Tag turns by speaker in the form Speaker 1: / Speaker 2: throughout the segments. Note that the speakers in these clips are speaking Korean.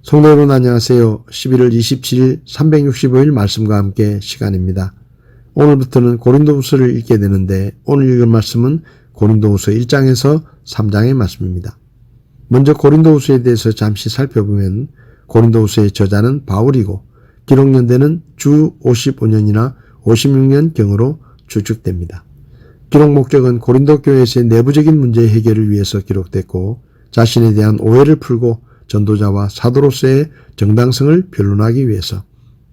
Speaker 1: 성도 여러분 안녕하세요. 11월 27일 365일 말씀과 함께 시간입니다. 오늘부터는 고린도후서를 읽게 되는데 오늘 읽을 말씀은 고린도후서 1장에서 3장의 말씀입니다. 먼저 고린도후서에 대해서 잠시 살펴보면 고린도후서의 저자는 바울이고 기록 연대는 주 55년이나 56년경으로 추측됩니다. 기록 목적은 고린도 교회에서의 내부적인 문제 해결을 위해서 기록됐고 자신에 대한 오해를 풀고 전도자와 사도로서의 정당성을 변론하기 위해서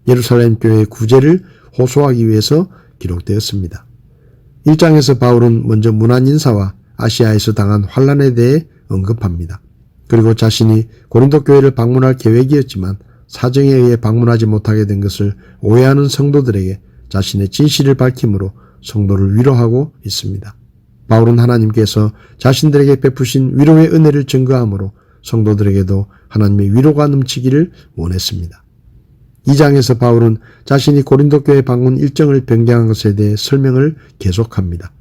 Speaker 1: 예루살렘 교회의 구제를 호소하기 위해서 기록되었습니다. 1장에서 바울은 먼저 문안 인사와 아시아에서 당한 환란에 대해 언급합니다. 그리고 자신이 고린도 교회를 방문할 계획이었지만 사정에 의해 방문하지 못하게 된 것을 오해하는 성도들에게 자신의 진실을 밝힘으로 성도를 위로하고 있습니다. 바울은 하나님께서 자신들에게 베푸신 위로의 은혜를 증거하므로 성도들에게도 하나님의 위로가 넘치기를 원했습니다. 2장에서 바울은 자신이 고린도 교회 방문 일정을 변경한 것에 대해 설명을 계속합니다.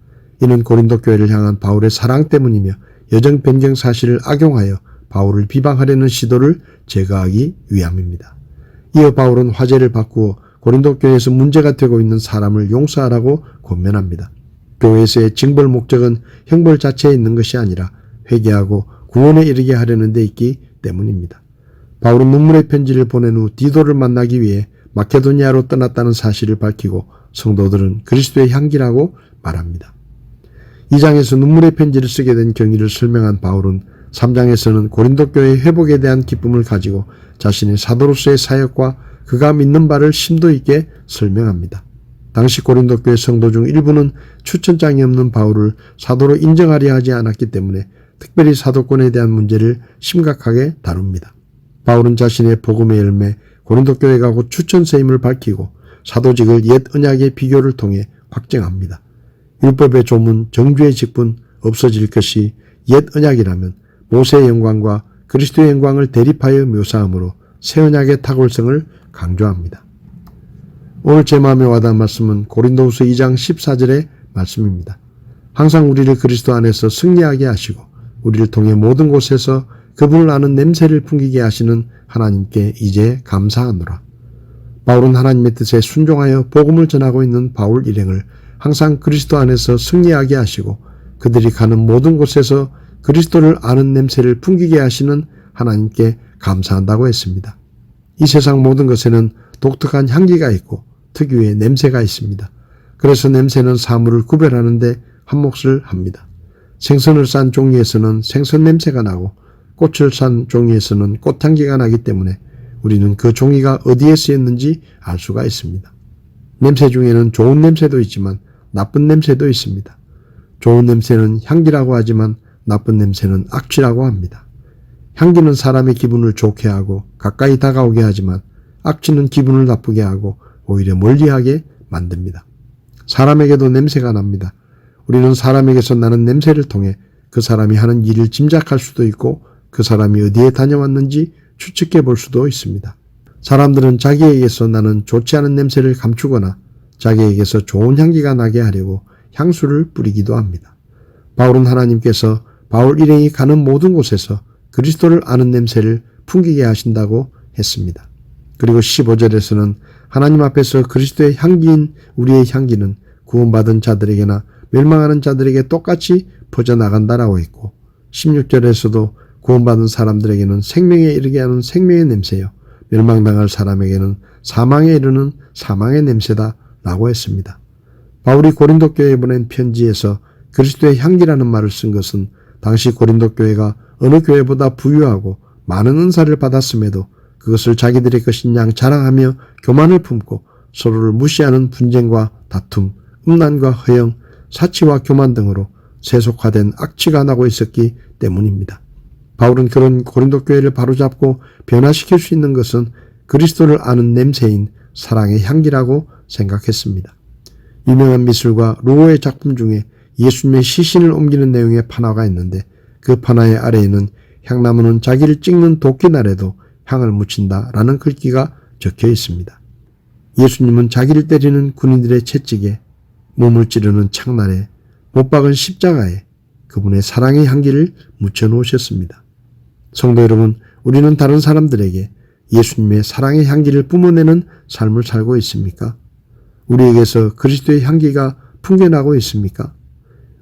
Speaker 1: 이는 고린도 교회를 향한 바울의 사랑 때문이며 여정 변경 사실을 악용하여 바울을 비방하려는 시도를 제거하기 위함입니다. 이어 바울은 화제를 바꾸어 고린도 교회에서 문제가 되고 있는 사람을 용서하라고 권면합니다. 교회에서의 징벌 목적은 형벌 자체에 있는 것이 아니라 회개하고 구원에 이르게 하려는 데 있기 때문입니다. 바울은 눈물의 편지를 보낸 후 디도를 만나기 위해 마케도니아로 떠났다는 사실을 밝히고 성도들은 그리스도의 향기라고 말합니다. 2장에서 눈물의 편지를 쓰게 된 경위를 설명한 바울은 3장에서는 고린도 교회의 회복에 대한 기쁨을 가지고 자신의 사도로서의 사역과 그가 믿는 바를 심도 있게 설명합니다. 당시 고린도 교회 성도 중 일부는 추천장이 없는 바울을 사도로 인정하려 하지 않았기 때문에 특별히 사도권에 대한 문제를 심각하게 다룹니다. 바울은 자신의 복음의 열매 고린도 교회가 곧 추천세임을 밝히고 사도직을 옛 언약의 비교를 통해 확정합니다. 율법의 조문 정죄의 직분 없어질 것이 옛 언약이라면 모세의 영광과 그리스도의 영광을 대립하여 묘사하므로 새 언약의 탁월성을 강조합니다. 오늘 제 마음에 와닿은 말씀은 고린도후서 2장 14절의 말씀입니다. 항상 우리를 그리스도 안에서 승리하게 하시고 우리를 통해 모든 곳에서 그분을 아는 냄새를 풍기게 하시는 하나님께 이제 감사하노라. 바울은 하나님의 뜻에 순종하여 복음을 전하고 있는 바울 일행을 항상 그리스도 안에서 승리하게 하시고 그들이 가는 모든 곳에서 그리스도를 아는 냄새를 풍기게 하시는 하나님께 감사한다고 했습니다. 이 세상 모든 것에는 독특한 향기가 있고 특유의 냄새가 있습니다. 그래서 냄새는 사물을 구별하는 데 한몫을 합니다. 생선을 싼 종이에서는 생선 냄새가 나고 꽃을 싼 종이에서는 꽃향기가 나기 때문에 우리는 그 종이가 어디에 쓰였는지 알 수가 있습니다. 냄새 중에는 좋은 냄새도 있지만 나쁜 냄새도 있습니다. 좋은 냄새는 향기라고 하지만 나쁜 냄새는 악취라고 합니다. 향기는 사람의 기분을 좋게 하고 가까이 다가오게 하지만 악취는 기분을 나쁘게 하고 오히려 멀리하게 만듭니다. 사람에게도 냄새가 납니다. 우리는 사람에게서 나는 냄새를 통해 그 사람이 하는 일을 짐작할 수도 있고 그 사람이 어디에 다녀왔는지 추측해 볼 수도 있습니다. 사람들은 자기에게서 나는 좋지 않은 냄새를 감추거나 자기에게서 좋은 향기가 나게 하려고 향수를 뿌리기도 합니다. 바울은 하나님께서 바울 일행이 가는 모든 곳에서 그리스도를 아는 냄새를 풍기게 하신다고 했습니다. 그리고 15절에서는 하나님 앞에서 그리스도의 향기인 우리의 향기는 구원받은 자들에게나 멸망하는 자들에게 똑같이 퍼져나간다라고 했고 16절에서도 구원받은 사람들에게는 생명에 이르게 하는 생명의 냄새요 멸망당할 사람에게는 사망에 이르는 사망의 냄새다 라고 했습니다. 바울이 고린도 교회에 보낸 편지에서 그리스도의 향기라는 말을 쓴 것은 당시 고린도 교회가 어느 교회보다 부유하고 많은 은사를 받았음에도 그것을 자기들의 것인 양 자랑하며 교만을 품고 서로를 무시하는 분쟁과 다툼, 음란과 허영, 사치와 교만 등으로 세속화된 악취가 나고 있었기 때문입니다. 바울은 그런 고린도 교회를 바로잡고 변화시킬 수 있는 것은 그리스도를 아는 냄새인 사랑의 향기라고 생각했습니다. 유명한 미술가 루오의 작품 중에 예수님의 시신을 옮기는 내용의 판화가 있는데 그 판화의 아래에는 향나무는 자기를 찍는 도끼날에도 향을 묻힌다 라는 글귀가 적혀 있습니다. 예수님은 자기를 때리는 군인들의 채찍에 몸을 찌르는 창날에 못 박은 십자가에 그분의 사랑의 향기를 묻혀 놓으셨습니다. 성도 여러분, 우리는 다른 사람들에게 예수님의 사랑의 향기를 뿜어내는 삶을 살고 있습니까? 우리에게서 그리스도의 향기가 풍겨나고 있습니까?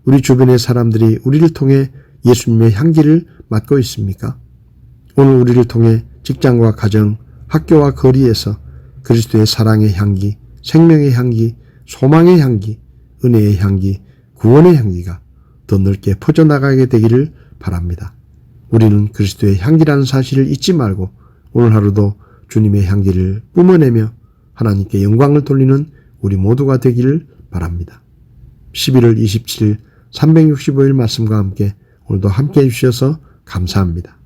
Speaker 1: 우리 주변의 사람들이 우리를 통해 예수님의 향기를 맡고 있습니까? 오늘 우리를 통해 직장과 가정, 학교와 거리에서 그리스도의 사랑의 향기, 생명의 향기, 소망의 향기, 은혜의 향기, 구원의 향기가 더 넓게 퍼져나가게 되기를 바랍니다. 우리는 그리스도의 향기라는 사실을 잊지 말고 오늘 하루도 주님의 향기를 뿜어내며 하나님께 영광을 돌리는 우리 모두가 되기를 바랍니다. 11월 27일 365일 말씀과 함께 오늘도 함께해 주셔서 감사합니다.